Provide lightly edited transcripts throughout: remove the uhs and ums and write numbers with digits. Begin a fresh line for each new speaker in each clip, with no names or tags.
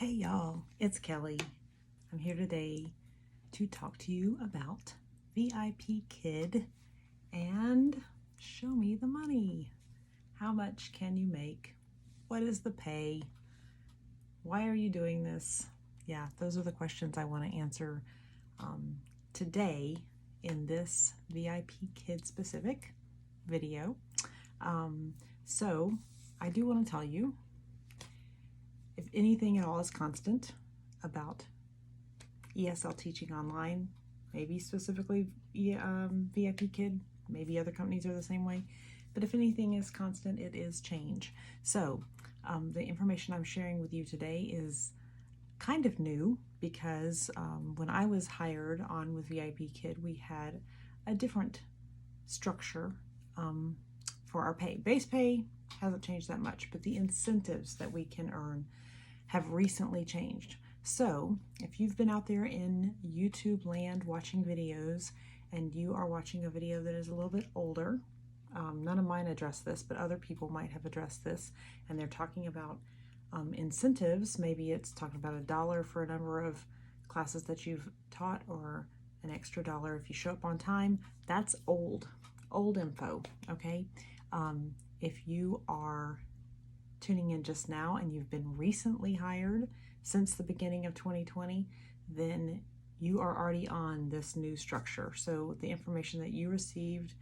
Hey y'all, it's Kelly. I'm here today to talk to you about VIPKid and show me the money. How much can you make? What is the pay? Why are you doing this? Yeah, those are the questions I want to answer today in this VIPKid specific video. So I do want to tell you, if anything at all is constant about ESL teaching online, maybe specifically VIPKid, maybe other companies are the same way, but if anything is constant, it is change. So the information I'm sharing with you today is kind of new because when I was hired on with VIPKid, we had a different structure for our pay. Base pay hasn't changed that much, but the incentives that we can earn have recently changed. So if you've been out there in YouTube land watching videos and you are watching a video that is a little bit older, none of mine address this, but other people might have addressed this, and they're talking about incentives. Maybe it's talking about $1 for a number of classes that you've taught, or an extra $1 if you show up on time. That's old info, okay? If you are tuning in just now and you've been recently hired since the beginning of 2020, then you are already on this new structure. So the information that you received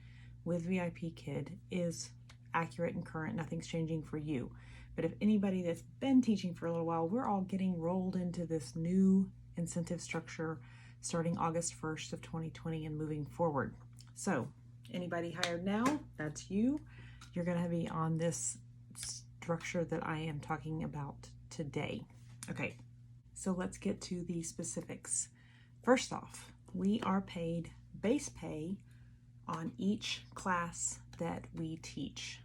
with VIPKid is accurate and current. Nothing's changing for you. But if anybody that's been teaching for a little while, we're all getting rolled into this new incentive structure starting August 1st of 2020 and moving forward. So anybody hired now, that's you. You're going to be on this structure that I am talking about today. Okay, so let's get to the specifics. First off, we are paid base pay on each class that we teach.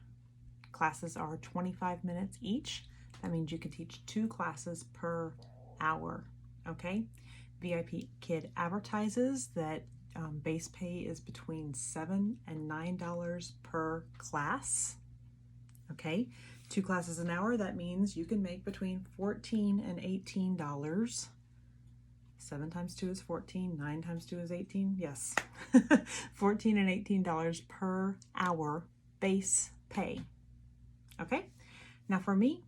Classes are 25 minutes each. That means you can teach 2 classes per hour, okay? VIPKid advertises that base pay is between $7 and $9 per class, okay? 2 classes an hour, that means you can make between $14 and $18. 7 times 2 is 14, 9 times 2 is 18, yes. $14 and $18 per hour base pay, okay? Now for me,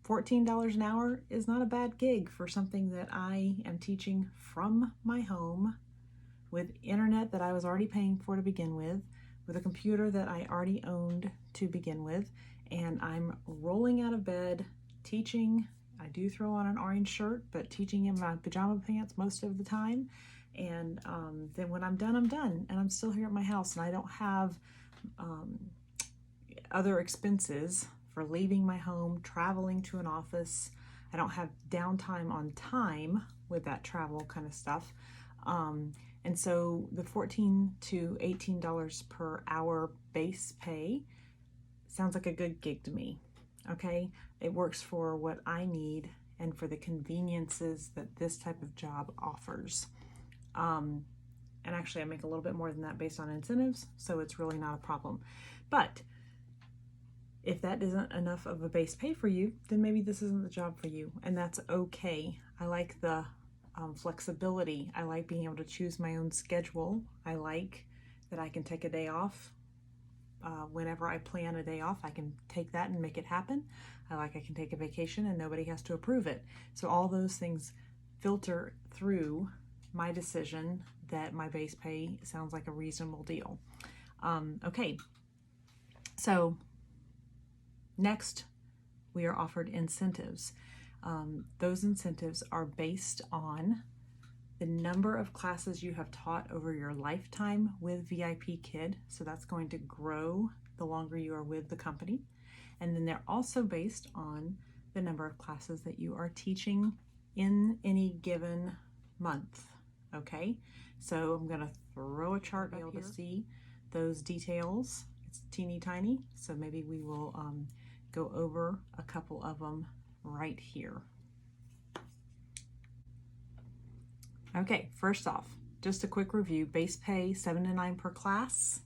$14 an hour is not a bad gig for something that I am teaching from my home with internet that I was already paying for to begin with a computer that I already owned to begin with, and I'm rolling out of bed teaching. I do throw on an orange shirt, but teaching in my pajama pants most of the time. And then when I'm done, I'm done. And I'm still here at my house, and I don't have other expenses for leaving my home, traveling to an office. I don't have downtime on time with that travel kind of stuff. And so the $14 to $18 per hour base pay sounds like a good gig to me, okay? It works for what I need and for the conveniences that this type of job offers. And actually I make a little bit more than that based on incentives, so it's really not a problem. But if that isn't enough of a base pay for you, then maybe this isn't the job for you, and that's okay. I like the flexibility. I like being able to choose my own schedule. I like that I can take a day off. Whenever I plan a day off, I can take that and make it happen. I can take a vacation and nobody has to approve it. So all those things filter through my decision that my base pay sounds like a reasonable deal. Okay, so next we are offered incentives. Those incentives are based on the number of classes you have taught over your lifetime with VIPKid. So that's going to grow the longer you are with the company. And then they're also based on the number of classes that you are teaching in any given month, okay? So I'm gonna throw a chart up here to see those details. It's teeny tiny, so maybe we will go over a couple of them right here. Okay, first off, just a quick review. Base pay, 7 to 9 per class,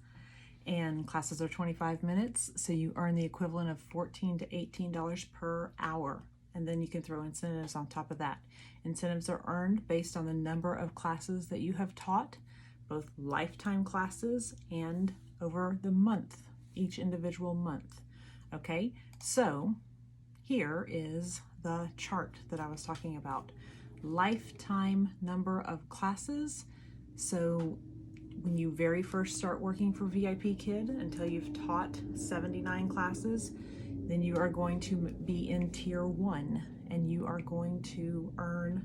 and classes are 25 minutes, so you earn the equivalent of $14 to $18 per hour. and then you can throw incentives on top of that. Incentives are earned based on the number of classes that you have taught, both lifetime classes and over the month, each individual month. Okay, so here is the chart that I was talking about. Lifetime number of classes. So when you very first start working for VIPKid until you've taught 79 classes, then you are going to be in tier 1, and you are going to earn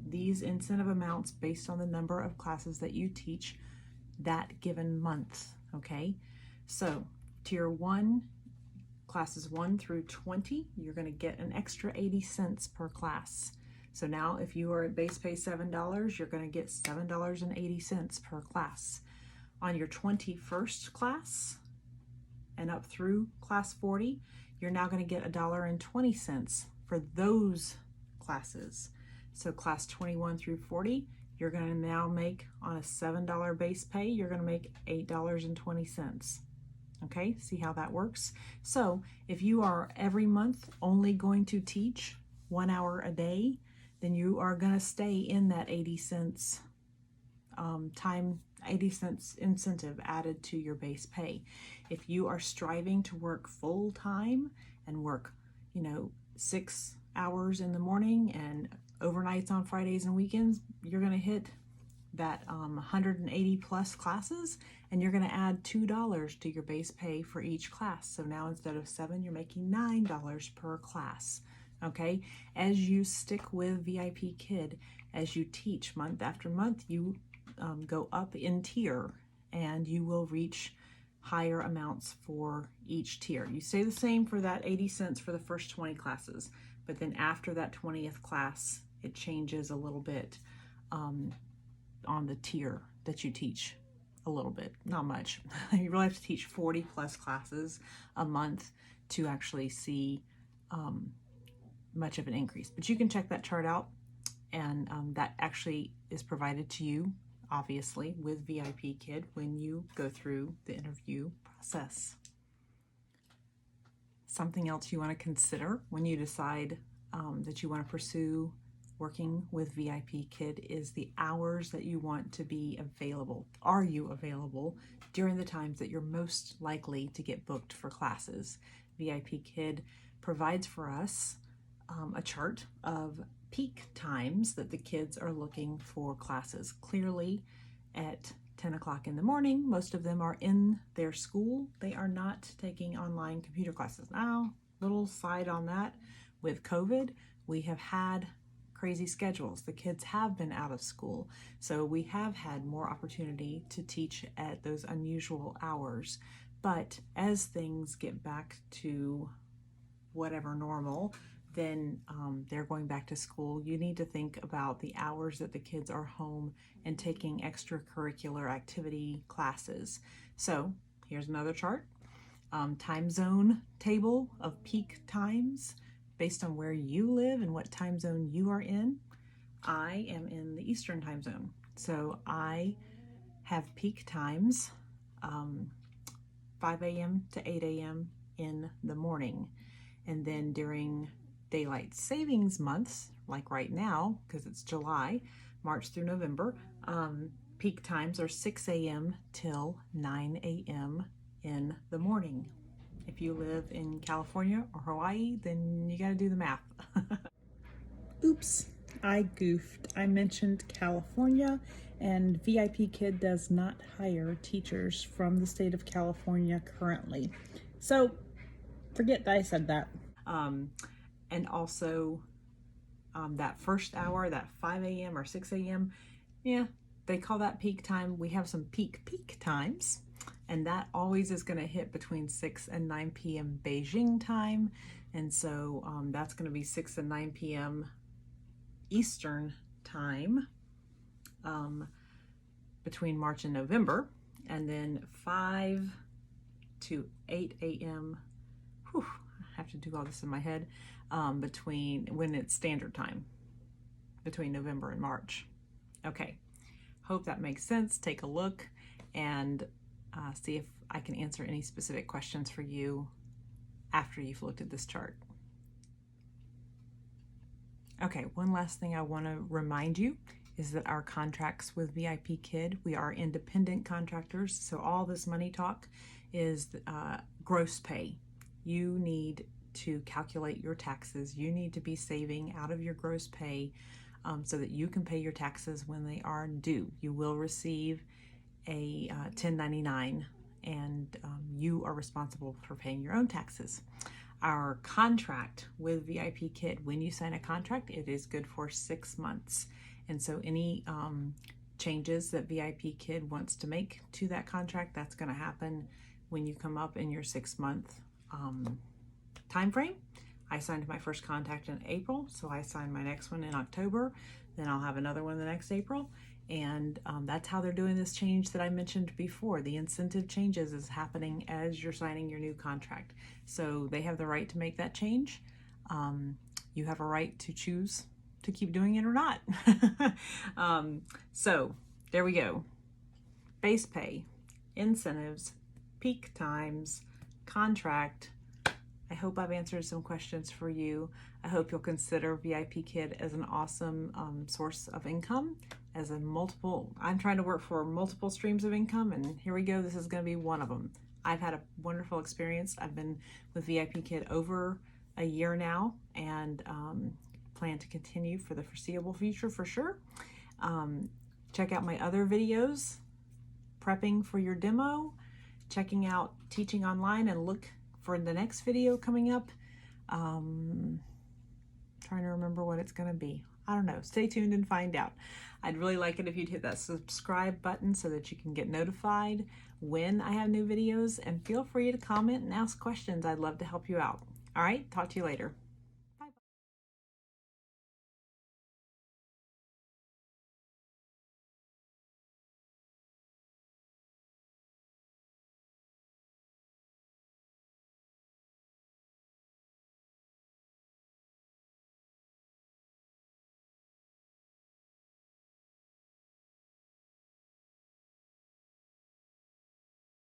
these incentive amounts based on the number of classes that you teach that given month. Okay, so tier 1, classes 1 through 20, you're going to get an extra 80 cents per class. So now if you are at base pay $7, you're going to get $7.80 per class. On your 21st class and up through class 40, you're now going to get $1.20 for those classes. So class 21 through 40, you're going to now make, on a $7 base pay, you're going to make $8.20. Okay, see how that works? So if you are every month only going to teach 1 hour a day, then you are going to stay in that 80 cents 80 cents incentive added to your base pay. If you are striving to work full time and work, 6 hours in the morning and overnights on Fridays and weekends, you're going to hit that 180 plus classes, and you're going to add $2 to your base pay for each class. So now instead of $7, you're making $9 per class. Okay, as you stick with VIPKid, as you teach month after month, you go up in tier, and you will reach higher amounts for each tier. You stay the same for that 80 cents for the first 20 classes, but then after that 20th class, it changes a little bit on the tier that you teach. A little bit, not much. You really have to teach 40 plus classes a month to actually see much of an increase. But you can check that chart out, and that actually is provided to you, obviously, with VIPKid when you go through the interview process. Something else you want to consider when you decide that you want to pursue working with VIPKid is the hours that you want to be available. Are you available during the times that you're most likely to get booked for classes? VIPKid provides for us a chart of peak times that the kids are looking for classes. Clearly at 10 o'clock in the morning, most of them are in their school. They are not taking online computer classes. Now, little side on that, with COVID, we have had crazy schedules. The kids have been out of school, so we have had more opportunity to teach at those unusual hours. But as things get back to whatever normal, then they're going back to school. You need to think about the hours that the kids are home and taking extracurricular activity classes. So here's another chart. Time zone table of peak times based on where you live and what time zone you are in. I am in the Eastern time zone, so I have peak times 5 a.m. to 8 a.m. in the morning. And then during daylight savings months, like right now, because it's July, March through November, peak times are 6 a.m. till 9 a.m. in the morning. If you live in California or Hawaii, then you got to do the math. Oops, I goofed. I mentioned California, and VIPKid does not hire teachers from the state of California currently. So forget that I said that. And also that first hour, that 5 a.m. or 6 a.m., yeah, they call that peak time. We have some peak times, and that always is going to hit between 6 and 9 p.m. Beijing time. And so that's going to be 6 and 9 p.m. Eastern time between March and November. And then 5 to 8 a.m. I have to do all this in my head, between when it's standard time, between November and March. Okay, hope that makes sense. Take a look and see if I can answer any specific questions for you after you've looked at this chart. Okay, one last thing I want to remind you is that our contracts with VIPKid, we are independent contractors, so all this money talk is gross pay. You need to calculate your taxes. You need to be saving out of your gross pay so that you can pay your taxes when they are due. You will receive a 1099 and you are responsible for paying your own taxes. Our contract with VIPKid, when you sign a contract, it is good for 6 months. And so any changes that VIPKid wants to make to that contract, that's going to happen when you come up in your 6-month time frame. I signed my first contract in April, so I signed my next one in October. Then I'll have another one the next April. And that's how they're doing this change that I mentioned before. The incentive changes is happening as you're signing your new contract. So they have the right to make that change. You have a right to choose to keep doing it or not. So there we go. Base pay, incentives, peak times, contract. I hope I've answered some questions for you. I hope you'll consider VIPKid as an awesome source of income. I'm trying to work for multiple streams of income, and here we go. This is going to be one of them. I've had a wonderful experience. I've been with VIPKid over a year now, and plan to continue for the foreseeable future for sure. Check out my other videos, prepping for your demo, checking out teaching online, and look for the next video coming up. Trying to remember what it's going to be. I don't know. Stay tuned and find out. I'd really like it if you'd hit that subscribe button so that you can get notified when I have new videos, and feel free to comment and ask questions. I'd love to help you out. All right, talk to you later.